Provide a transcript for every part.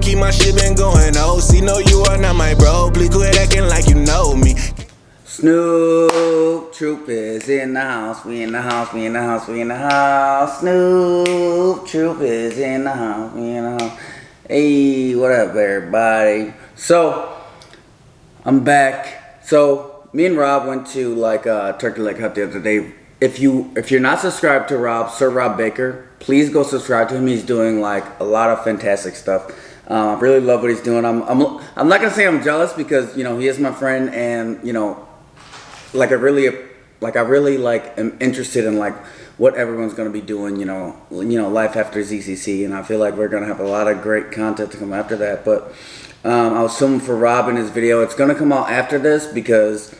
keep my shit been going. Oh, see, no, you are not my bro. Please quit acting like you know me. Snoop Troop is in the house. We in the house. We in the house. We in the house. Snoop Troop is in the house. We in the house. Hey, what up, everybody? So I'm back. So me and Rob went to like Turkey Leg Hut the other day. If you're not subscribed to Rob, Sir Rob Baker, please go subscribe to him. He's doing like a lot of fantastic stuff. I really love what he's doing. I'm not gonna say I'm jealous because he is my friend, and I really am interested in like what everyone's gonna be doing. Life after ZCC, and I feel like we're gonna have a lot of great content to come after that. But I was filming for Rob in his video. It's gonna come out after this because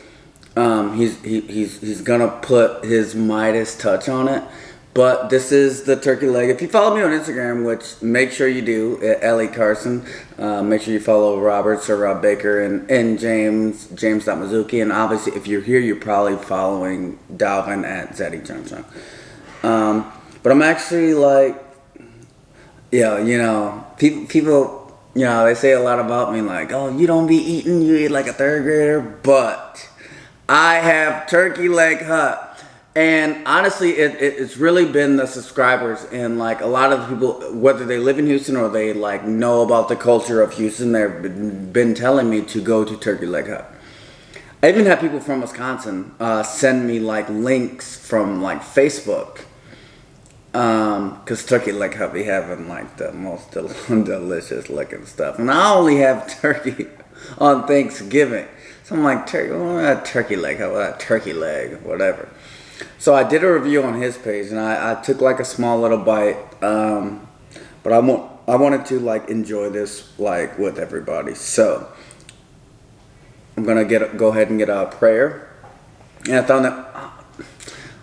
he's gonna put his Midas touch on it. But this is the turkey leg. If you follow me on Instagram, which make sure you do, at Lecarson, make sure you follow Robert, Sir Rob Baker, and James.Mizuki. And obviously, if you're here, you're probably following Dalvin at Zeddy Johnson. But I'm actually like, people, they say a lot about me, like, oh, you don't be eating, you eat like a third grader. But I have Turkey Leg Hut. And honestly, it's really been the subscribers, and like a lot of the people, whether they live in Houston or they like know about the culture of Houston, they've been telling me to go to Turkey Leg Hut. I even had people from Wisconsin send me like links from like Facebook, because Turkey Leg Hut be having like the most delicious looking stuff, and I only have turkey on Thanksgiving, so I'm like, Turkey Leg Hut, turkey leg, whatever. So I did a review on his page, and I took like a small little bite, but I wanted to like enjoy this like with everybody. So I'm gonna go ahead and get a prayer. And I thought that,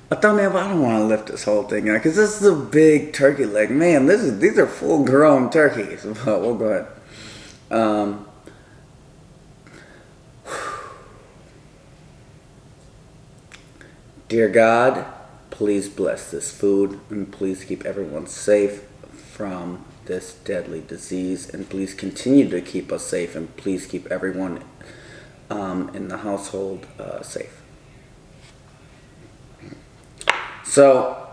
but I don't want to lift this whole thing out because this is a big turkey leg, man. These are full grown turkeys. But we'll go ahead. Dear God, please bless this food, and please keep everyone safe from this deadly disease, and please continue to keep us safe, and please keep everyone in the household safe. So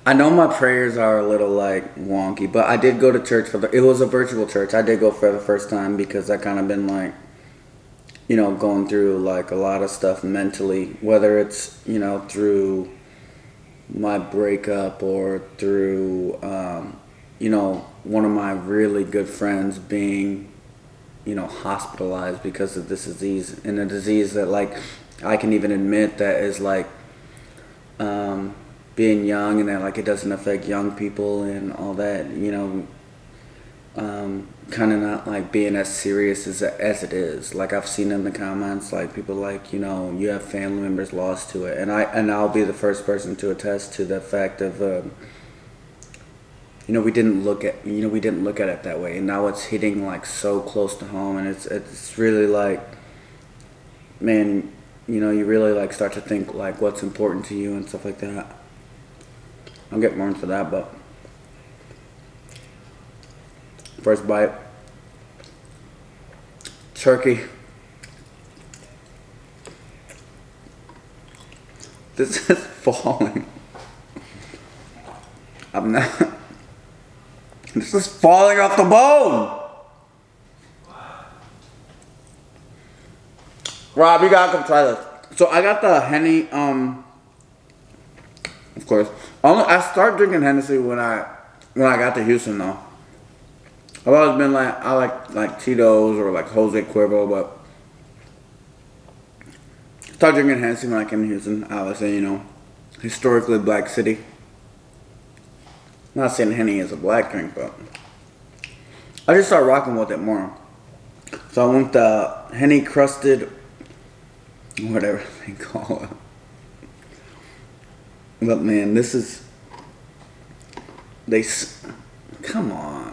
I know my prayers are a little like wonky, but I did go to church it was a virtual church. I did go for the first time because I kind of been like, going through like a lot of stuff mentally, whether it's, through my breakup or through, one of my really good friends being, hospitalized because of this disease, and a disease that like, I can even admit that is like, being young, and that like it doesn't affect young people and all that, kind of not like being as serious as it is. Like I've seen in the comments, like people like, you have family members lost to it, and I'll be the first person to attest to the fact of, we didn't look at it that way, and now it's hitting like so close to home, and it's really like, man, you really like start to think like what's important to you and stuff like that. I'll get more into that, but first bite. Turkey. This is falling. This is falling off the bone. Rob, you gotta come try this. So I got the Henny, of course. I started drinking Hennessy when I got to Houston though. I've always been like, I like Tito's or like Jose Cuervo, but I started drinking Hennessy when I came to Houston. Obviously, historically black city. I'm not saying Henny is a black drink, but I just started rocking with it more. So I went the Henny crusted, whatever they call it. But man, come on.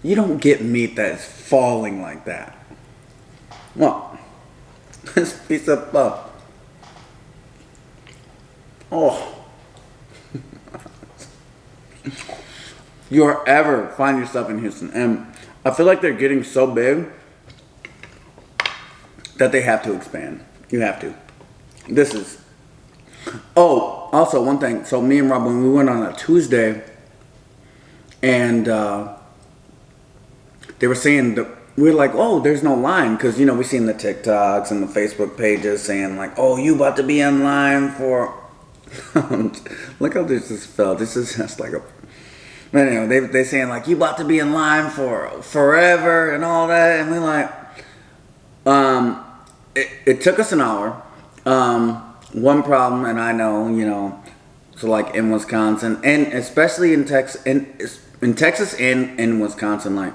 You don't get meat that's falling like that. Well, this piece of oh. You ever find yourself in Houston, and I feel like they're getting so big that they have to expand. You have to. This is. Oh, also one thing. So me and Rob, when we went on a Tuesday, and they were saying that we were like, oh, there's no line, because we seen the TikToks and the Facebook pages saying like, oh, you about to be in line for. Look how this just fell. This is just like a. But anyway, they saying like, you about to be in line for forever and all that, and we like, it took us an hour. One problem, and I know, so like in Wisconsin, and especially in Texas, in Texas and in Wisconsin, like,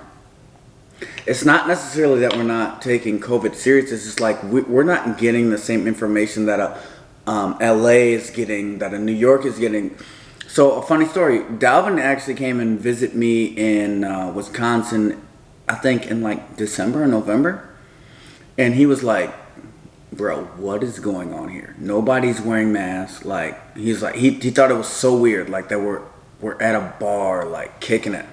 it's not necessarily that we're not taking COVID serious. It's just like we're not getting the same information that LA is getting, that a New York is getting. So a funny story, Dalvin actually came and visit me in Wisconsin, I think in like December or November, and he was like, bro, what is going on here? Nobody's wearing masks. Like, he's like, he thought it was so weird, like that we're at a bar, like kicking it.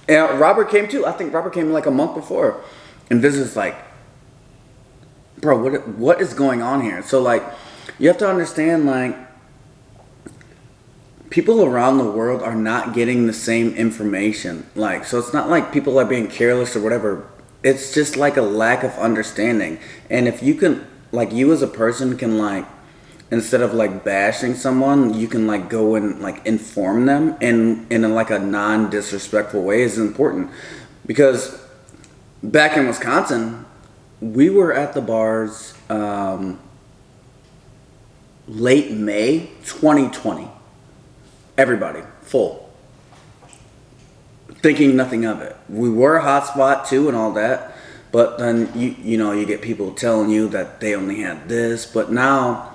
And Robert came too. I think Robert came like a month before, and this is like, bro, what is going on here? So like, you have to understand, like, people around the world are not getting the same information. Like, so it's not like people are being careless or whatever. It's just like a lack of understanding. And if you can, like, you as a person can, like, instead of like bashing someone, you can like go and like inform them in a, like a non-disrespectful way is important. Because back in Wisconsin, we were at the bars late May 2020. Everybody full, thinking nothing of it. We were a hot spot too and all that, but then you get people telling you that they only had this, but now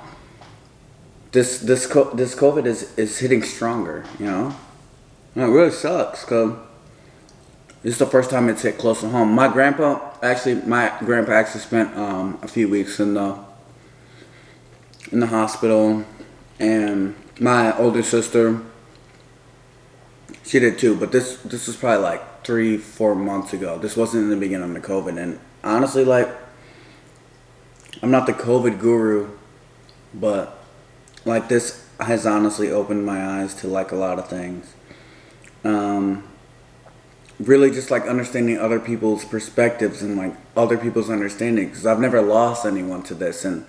this COVID is hitting stronger, And it really sucks because this is the first time it's hit close to home. My grandpa actually spent a few weeks in the hospital, and my older sister, she did too. But this was probably like 3-4 months ago. This wasn't in the beginning of COVID, and honestly, like, I'm not the COVID guru, but like, this has honestly opened my eyes to like a lot of things. Really just like understanding other people's perspectives and like other people's understanding, because I've never lost anyone to this. And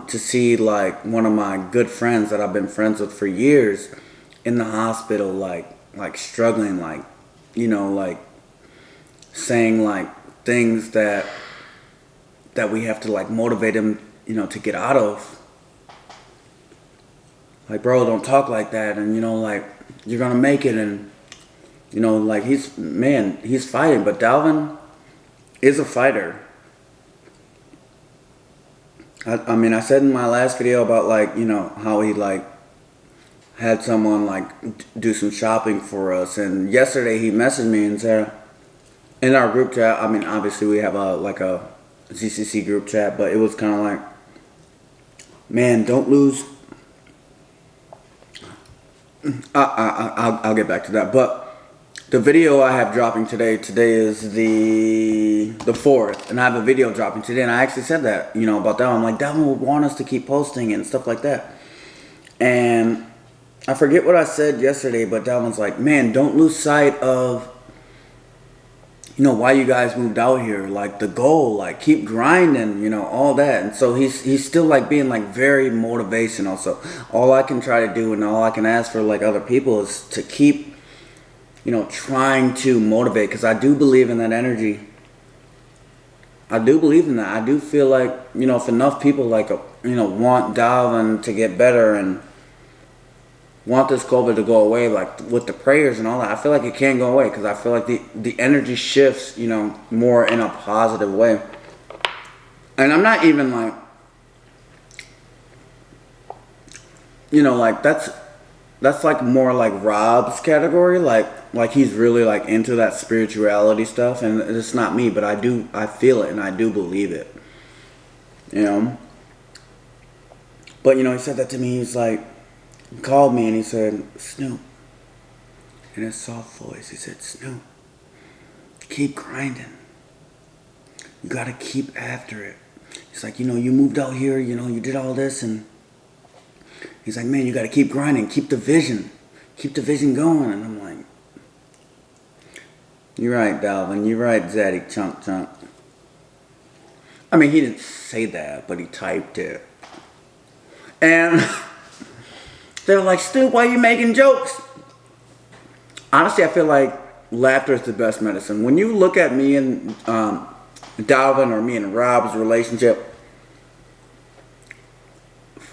to see like one of my good friends that I've been friends with for years in the hospital, like struggling, like, like saying like things that we have to like motivate him, to get out of. Like, bro, don't talk like that, and like, you're gonna make it, and like, he's fighting, but Dalvin is a fighter. I mean, I said in my last video about like, how he like had someone like do some shopping for us, and yesterday he messaged me and said, in our group chat, I mean, obviously we have a ZCC group chat, but it was kind of like, man, don't lose. I'll get back to that. But the video I have dropping today is the 4th, and I have a video dropping today, and I actually said that, about that. I'm like, Dalvin would want us to keep posting and stuff like that. And I forget what I said yesterday, but Dalvin's like, man, don't lose sight of, why you guys moved out here, like the goal, like keep grinding, all that. And so he's still like being like very motivational. So all I can try to do and all I can ask for like other people is to keep, trying to motivate, because I do believe in that energy. I do believe in that. I do feel like, if enough people like, want Dalvin to get better and want this COVID to go away, like with the prayers and all that, I feel like it can go away, because I feel like the energy shifts, more in a positive way. And I'm not even like, like that's like more like Rob's category, like he's really like into that spirituality stuff, and it's not me, but I feel it and I do believe it, But he said that to me. He's like, he called me and he said, Snoop, in his soft voice, he said, Snoop, keep grinding. You gotta keep after it. He's like, you moved out here, you did all this, and he's like, man, you gotta keep grinding, keep the vision going. And I'm like, you're right, Dalvin, you're right, Zaddy, chunk. I mean, he didn't say that, but he typed it. And they were like, Stu, why are you making jokes? Honestly, I feel like laughter is the best medicine. When you look at me and Dalvin or me and Rob's relationship,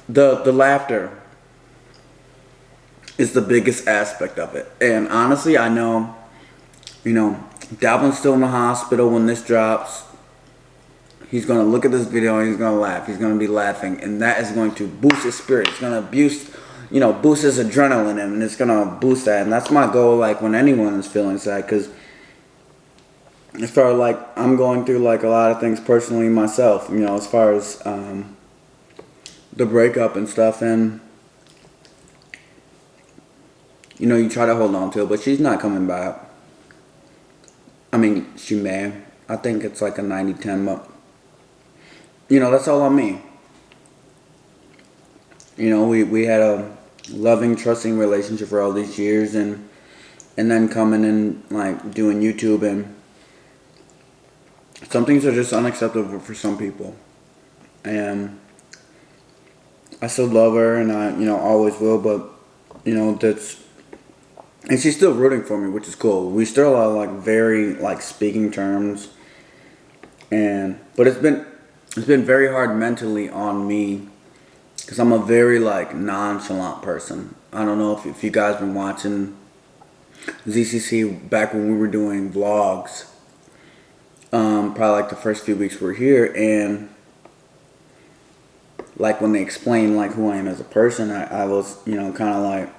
the laughter is the biggest aspect of it. And honestly, I know, Dalvin's still in the hospital when this drops. He's going to look at this video and he's going to laugh. He's going to be laughing. And that is going to boost his spirit. It's going to boost his adrenaline in him. And it's going to boost that. And that's my goal, like, when anyone is feeling sad. Because as far as, like, I'm going through, like, a lot of things personally myself. As far as the breakup and stuff. And, you try to hold on to it. But she's not coming back. I mean, she may. I think it's like a 90-10, but that's all on me. We had a loving, trusting relationship for all these years, and then coming and like doing YouTube, and some things are just unacceptable for some people. And I still love her, and I always will, but that's. And she's still rooting for me, which is cool. We still are like very like speaking terms, but it's been very hard mentally on me because I'm a very like nonchalant person. I don't know if you guys been watching ZCC back when we were doing vlogs. Probably like the first few weeks we're here, and like when they explain like who I am as a person, I was kind of like.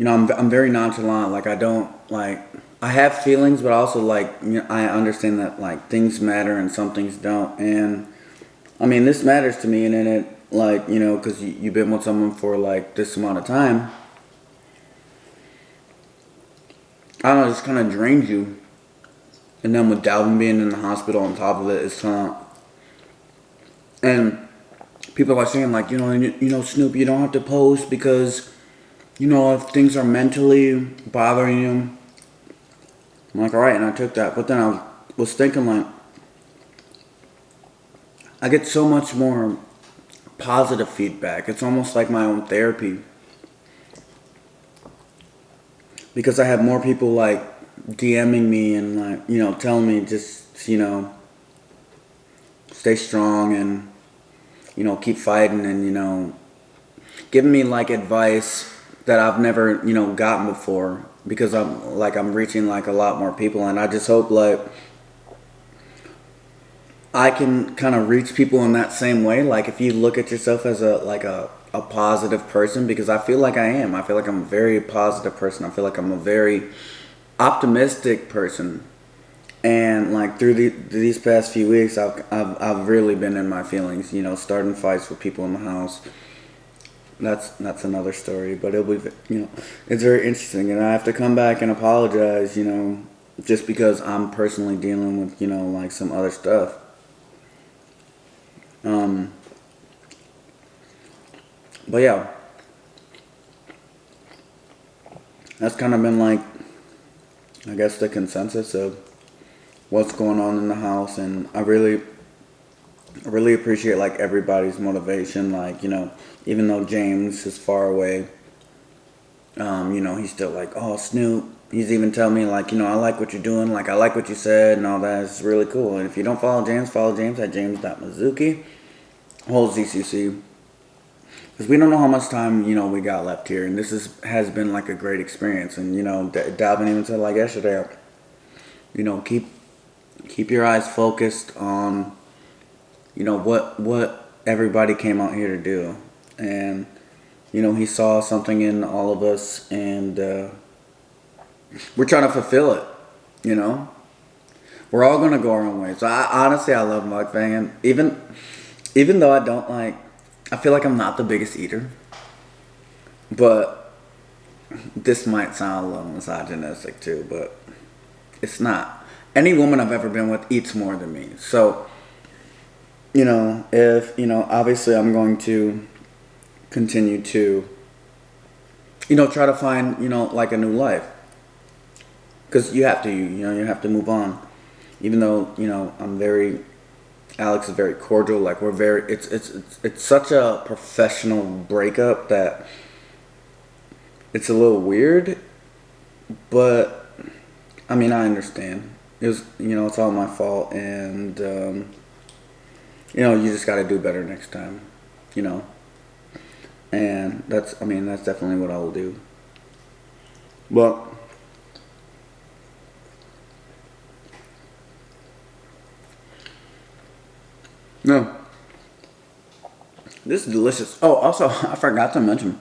I'm very nonchalant. Like, I don't, like, I have feelings, but also, like, I understand that, like, things matter and some things don't. And, I mean, this matters to me, and then it, like, because you've been with someone for, like, this amount of time. I don't know, it just kind of drains you. And then with Dalvin being in the hospital on top of it, it's kind of, and people are saying, like, Snoop, you don't have to post because... if things are mentally bothering you, I'm like, alright, and I took that. But then I was thinking, like, I get so much more positive feedback. It's almost like my own therapy. Because I have more people, like, DMing me and, like, telling me just, stay strong and, keep fighting and, giving me, like, advice that I've never, gotten before, because I'm reaching like a lot more people, and I just hope like I can kind of reach people in that same way. Like if you look at yourself as a positive person, because I feel like I am. I feel like I'm a very positive person. I feel like I'm a very optimistic person, and like through these past few weeks, I've really been in my feelings. Starting fights with people in the house. That's another story, but it'll be, it's very interesting, and I have to come back and apologize, just because I'm personally dealing with, like some other stuff. But yeah, that's kind of been like, I guess the consensus of what's going on in the house, and I really appreciate like everybody's motivation, like, even though James is far away, he's still like, oh, Snoop. He's even telling me, like, I like what you're doing. Like, I like what you said and all that. It's really cool. And if you don't follow James at james.mizuki, whole ZCC. Because we don't know how much time, we got left here. And this has been, like, a great experience. And, Dalvin even said, like, yesterday, keep your eyes focused on, what everybody came out here to do. And, he saw something in all of us, and we're trying to fulfill it, We're all going to go our own way. So, I love mukbanging. Even though I don't I feel like I'm not the biggest eater. But this might sound a little misogynistic too, but It's not. Any woman I've ever been with eats more than me. So, you know, if, you know, obviously I'm going to continue to, you know, try to find, you know, like a new life. Because you have to, you know, you have to move on. Even though, you know, Alex is very cordial. Like we're very, it's such a professional breakup that it's a little weird. But, I mean, I understand. It was, you know, it's all my fault. And, you know, you just got to do better next time, you know. And that's definitely what I will do. But no, this is delicious. Oh, also, I forgot to mention,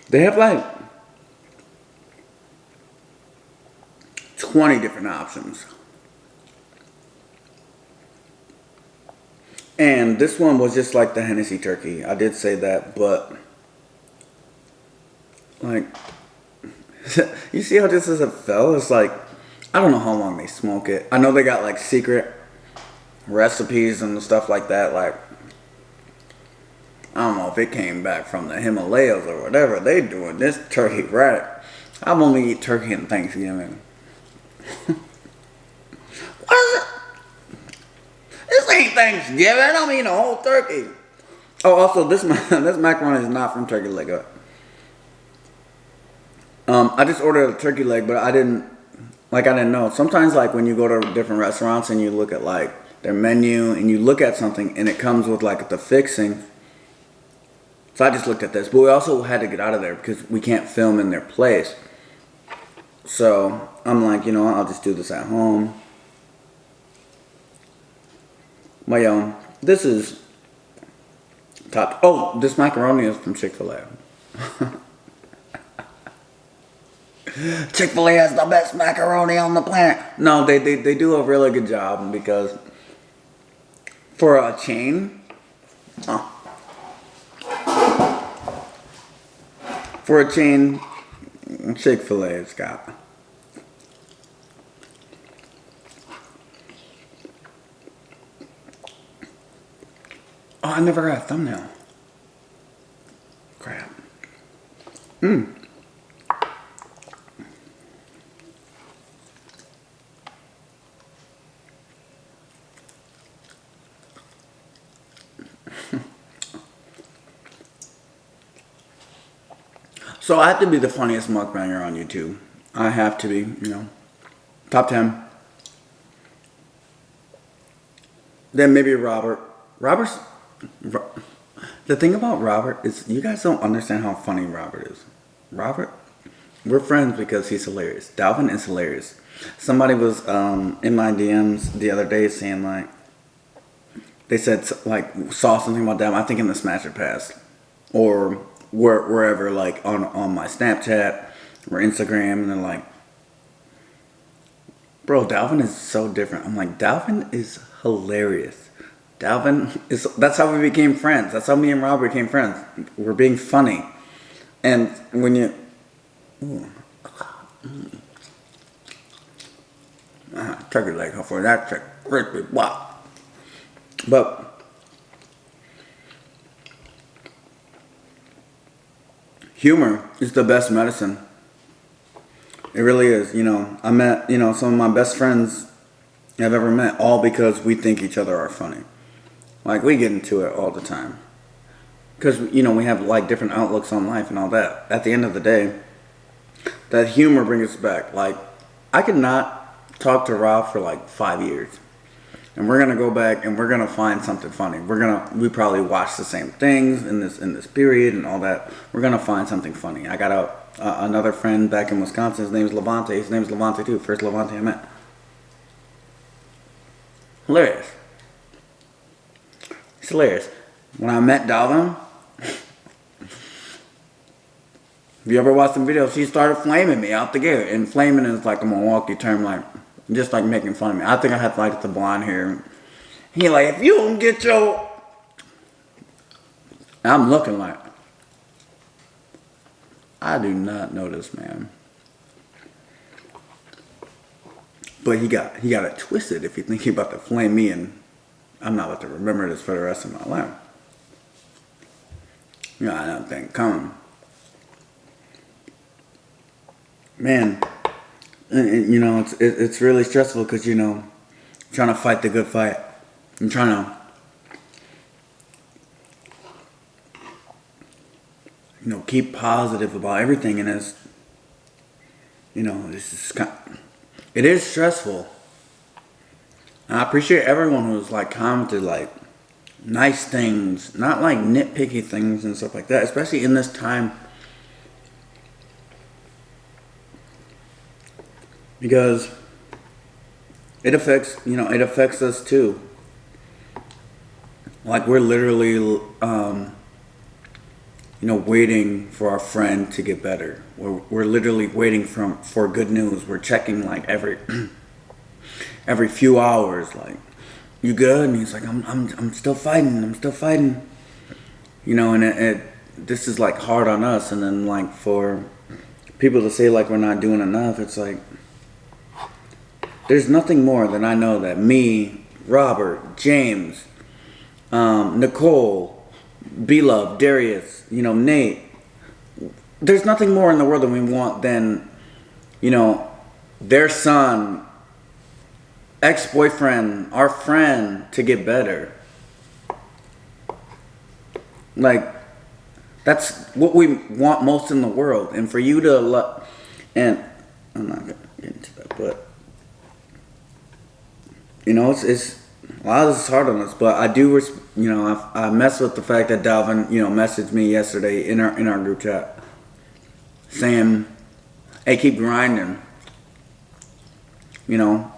they have like 20 different options. And this one was just like the Hennessy turkey. I did say that, but like, you see how this is a fell? It's like, I don't know how long they smoke it. I know they got like secret recipes and stuff like that. Like, I don't know if it came back from the Himalayas or whatever. They doing this turkey right. I've only eat turkey on Thanksgiving. What is it? This ain't Thanksgiving. I don't mean a whole turkey. Oh, also, this macaroni is not from Turkey Leg. I just ordered a turkey leg, but I didn't know. Sometimes, like when you go to different restaurants and you look at like their menu and you look at something and it comes with like the fixing. So I just looked at this, but we also had to get out of there because we can't film in their place. So I'm like, you know, I'll just do this at home. But yo, this is top. Oh, this macaroni is from Chick-fil-A. Chick-fil-A has the best macaroni on the planet. No, they do a really good job because for a chain, Chick-fil-A's got. Oh, I never got a thumbnail. Crap. So I have to be the funniest mukbanger on YouTube. I have to be, you know, top 10. Then maybe Robert. The thing about Robert is you guys don't understand how funny Robert is. Robert, we're friends because he's hilarious. Dalvin is hilarious. Somebody was in my DMs the other day saying like, they said like saw something about Dalvin. I think in the Smash It Pass or wherever, like on my Snapchat or Instagram, and they're like, bro, Dalvin is so different. I'm like, Dalvin is hilarious. That's how we became friends. That's how me and Rob became friends. We're being funny. And when you, turkey leg, for that trick, crispy, wow. But humor is the best medicine. It really is. You know, I met, you know, some of my best friends I've ever met, all because we think each other are funny. Like, we get into it all the time. Because, you know, we have, like, different outlooks on life and all that. At the end of the day, that humor brings us back. Like, I could not talk to Rob for, like, 5 years. And we're going to go back and we're going to find something funny. We probably watch the same things in this period and all that. We're going to find something funny. I got another friend back in Wisconsin. His name is Levante. His name is Levante, too. First Levante I met. Hilarious. It's hilarious. When I met Dalvin, if you ever watched some videos, he started flaming me out the gate. And flaming is like a Milwaukee term, like, just like making fun of me. I think I had like the blonde hair. He like, if you don't get your... I'm looking like, I do not know this man. But he got it twisted if you think he's about to flame me, and I'm not about to remember this for the rest of my life. You know, I don't think coming. Man, you know, it's really stressful because, you know, trying to fight the good fight. I'm trying to, you know, keep positive about everything, and it's, you know, it is stressful. And I appreciate everyone who's like commented like nice things, not like nitpicky things and stuff like that, especially in this time. Because it affects, you know, it affects us too. Like we're literally, you know, waiting for our friend to get better. We're literally waiting for good news. We're checking like every few hours, like, you good? And he's like, I'm still fighting. I'm still fighting. You know, and this is like hard on us. And then like for people to say like we're not doing enough, it's like, there's nothing more than I know that me, Robert, James, Nicole, Beloved, Darius, you know, Nate. There's nothing more in the world that we want than, you know, their son, ex-boyfriend, our friend to get better. Like, that's what we want most in the world. And for you to and I'm not gonna get into that, but you know, it's a lot of this is hard on us, but I do, you know, I mess with the fact that Dalvin, you know, messaged me yesterday in our group chat saying, "Hey, keep grinding. You know,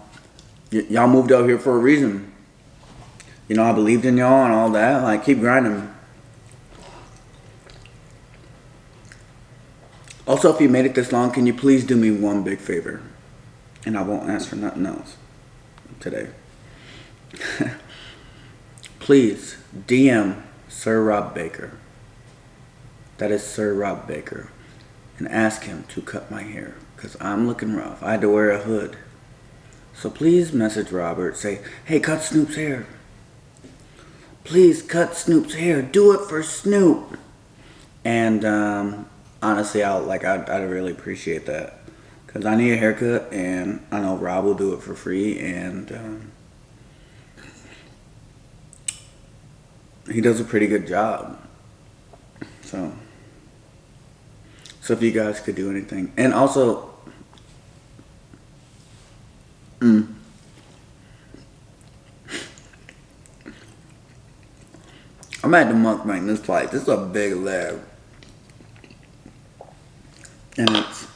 y'all moved out here for a reason. You know, I believed in y'all and all that. Like, keep grinding." Also, if you made it this long, can you please do me one big favor? And I won't ask for nothing else today. Please DM Sir Rob Baker. That is Sir Rob Baker. And ask him to cut my hair, because I'm looking rough. I had to wear a hood. So please message Robert. Say, hey, cut Snoop's hair. Please cut Snoop's hair. Do it for Snoop. And honestly, I'd really appreciate that. Because I need a haircut, and I know Rob will do it for free, and he does a pretty good job. So if you guys could do anything. And also, I'm at the mukbang this place. This is a big leg. And it's,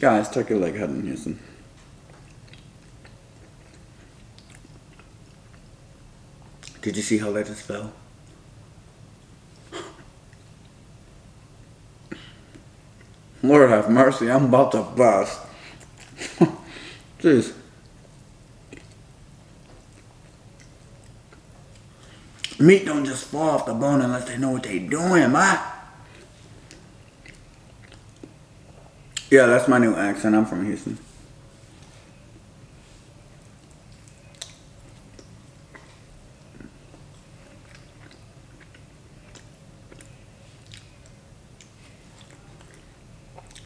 guys, turkey leg head in Houston. Did you see how that just fell? Lord have mercy, I'm about to bust. Jeez. Meat don't just fall off the bone unless they know what they doing, man. Yeah, that's my new accent. I'm from Houston.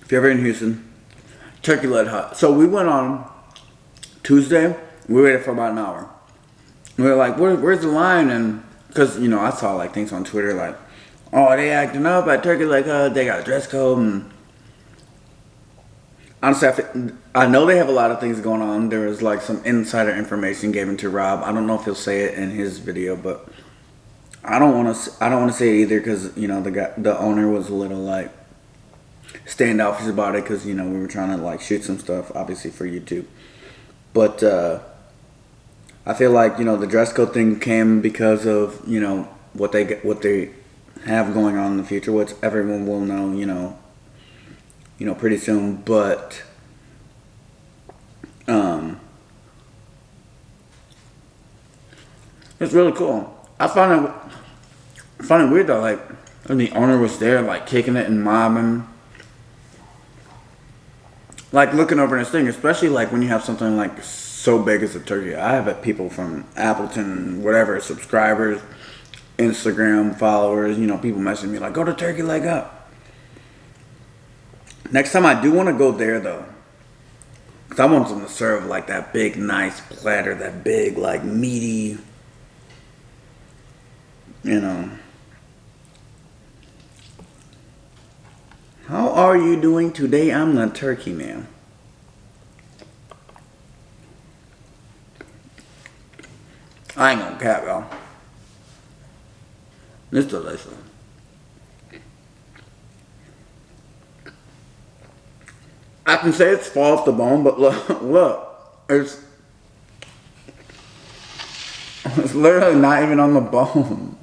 If you're ever in Houston, turkey leg hut. So we went on Tuesday. We waited for about an hour. We were like, where's the line? And because, you know, I saw like things on Twitter like, oh, they acting up at turkey leg hut. They got a dress code. And honestly, I know they have a lot of things going on. There was like some insider information given to Rob. I don't know if he'll say it in his video, but I don't want to say it either because, you know, the owner was a little like standoffish about it because, you know, we were trying to like shoot some stuff obviously for YouTube. But I feel like, you know, the dress code thing came because of, you know, what they have going on in the future, which everyone will know, you know, pretty soon. But it's really cool. I find it weird though, like when the owner was there like kicking it and mobbing. like looking over this thing, especially like when you have something like so big as a turkey. I have people from Appleton, whatever, subscribers, Instagram followers, you know, people messaging me like, go to Turkey Leg Up. Next time I do want to go there though, because I want them to serve like that big nice platter, that big like meaty, you know. How are you doing today? I'm the turkey man. I ain't gonna cap, y'all. It's delicious. I can say it's fall off the bone, but look, it's literally not even on the bone.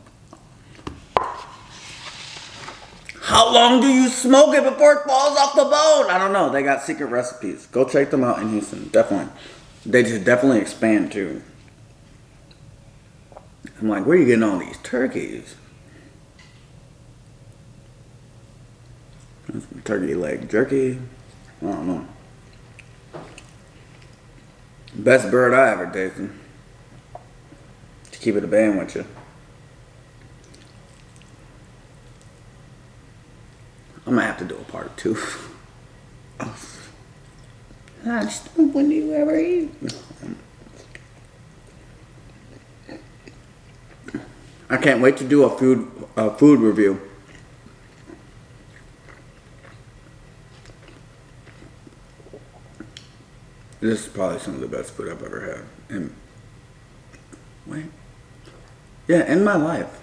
How long do you smoke it before it falls off the bone? I don't know. They got secret recipes. Go check them out in Houston. Definitely. They just definitely expand too. I'm like, where are you getting all these turkeys? Turkey leg jerky. I don't know. Best bird I ever tasted. To keep it a band with you. I'm gonna have to do a part 2. When do you ever eat? I can't wait to do a food review. This is probably some of the best food I've ever had. In my life.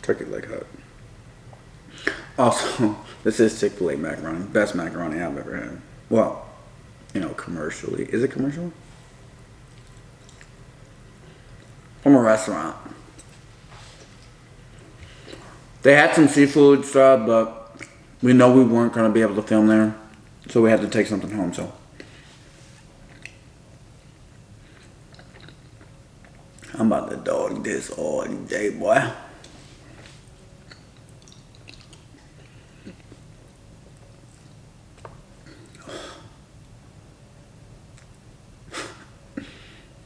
Turkey leg hut. Also, this is Chick-fil-A macaroni. Best macaroni I've ever had. Well, you know, commercially. Is it commercial? From a restaurant. They had some seafood stuff, but we know we weren't going to be able to film there. So we had to take something home, so. I'm about to dog this all day, boy.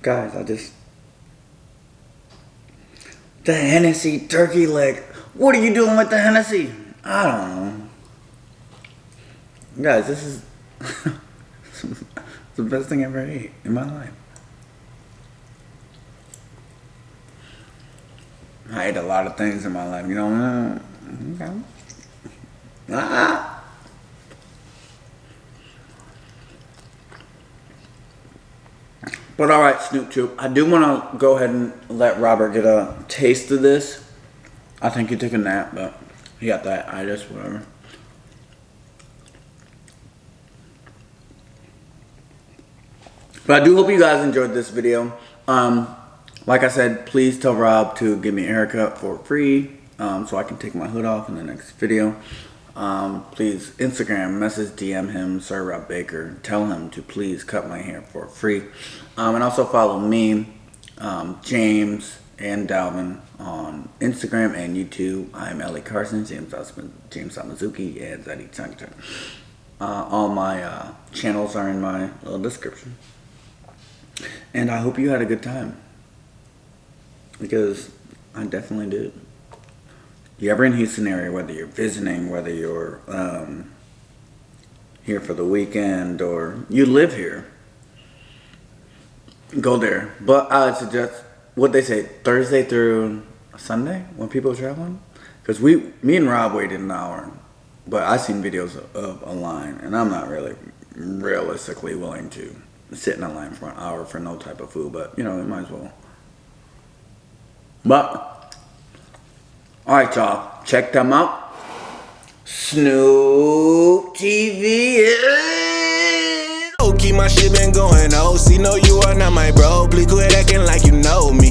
Guys, the Hennessy turkey leg. What are you doing with the Hennessy? I don't know. Guys, this is the best thing I ever ate in my life. I ate a lot of things in my life, you know. Okay. But alright, Snoop Troop, I do want to go ahead and let Robert get a taste of this. I think he took a nap, but he got that itis, whatever. But I do hope you guys enjoyed this video. Like I said, please tell Rob to give me a haircut for free, so I can take my hood off in the next video. Please Instagram message DM him, Sir Rob Baker. Tell him to please cut my hair for free. And also follow me, James and Dalvin on Instagram and YouTube. I'm Lecarson, James Samazuki, and Zadie Changchang. All my channels are in my little description. And I hope you had a good time, because I definitely did. You're ever in Houston area, whether you're visiting, whether you're here for the weekend, or you live here, go there. But I would suggest, what they say, Thursday through Sunday when people are traveling. Because me and Rob waited an hour, but I've seen videos of a line, and I'm not really realistically willing to sit in a line for an hour for no type of food, but you know, it might as well. But alright, y'all, check them out. Snoop TV. Oh, keep my shit been going OC. No, you are not my bro. Please quit acting like you know me.